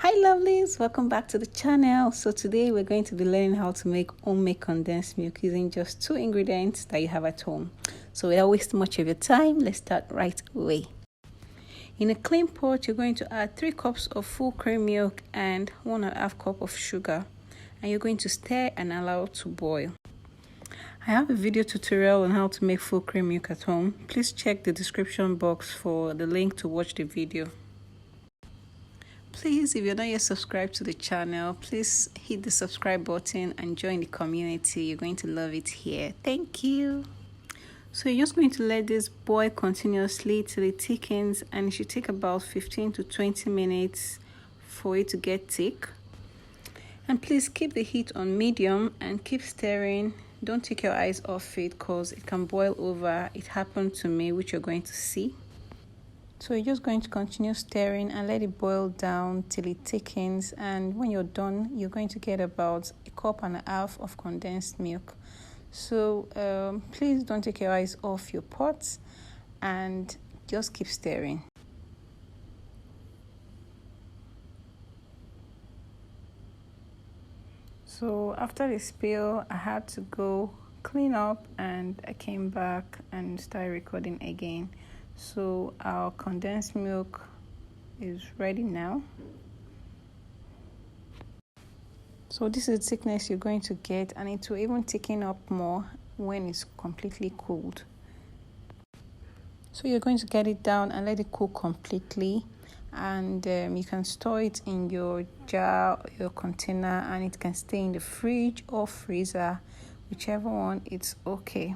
Hi lovelies, welcome back to the channel. So today we're going to be learning how to make homemade condensed milk using just 2 ingredients that you have at home. So without wasting much of your time, let's start right away. In a clean pot, you're going to add 3 cups of full cream milk and 1.5 cup of sugar, and you're going to stir and allow to boil. I have a video tutorial on how to make full cream milk at home. Please check the description box for the link to watch the video. Please, if you're not yet subscribed to the channel, please hit the subscribe button and join the community. You're going to love it here. Thank you. So you're just going to let this boil continuously till it thickens, and it should take about 15 to 20 minutes for it to get thick. And please keep the heat on medium and keep stirring. Don't take your eyes off it because it can boil over. It happened to me, which you're going to see. So you're just going to continue stirring and let it boil down till it thickens, and when you're done, you're going to get about 1.5 cups of condensed milk. So please don't take your eyes off your pot and just keep stirring. So after the spill, I had to go clean up, and I came back and started recording again. So our condensed milk is ready now. So this is the thickness you're going to get, and it will even thicken up more when it's completely cooled. So you're going to get it down and let it cool completely, and you can store it in your jar, your container, and it can stay in the fridge or freezer, whichever one, it's okay.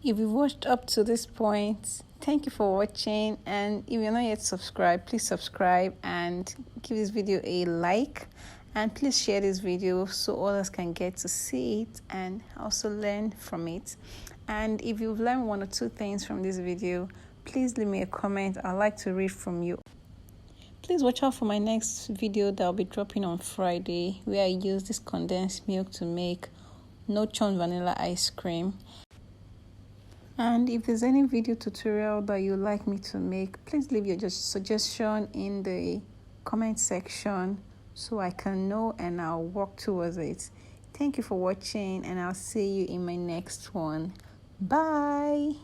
If you've watched up to this point, thank you for watching, and if you're not yet subscribed, please subscribe and give this video a like, and please share this video so others can get to see it and also learn from it. And if you've learned 1 or 2 things from this video, please leave me a comment. I'd like to read from you. Please watch out for my next video that I'll be dropping on Friday, where I use this condensed milk to make no churn vanilla ice cream. And if there's any video tutorial that you'd like me to make, please leave your suggestion in the comment section so I can know and I'll work towards it. Thank you for watching, and I'll see you in my next one. Bye.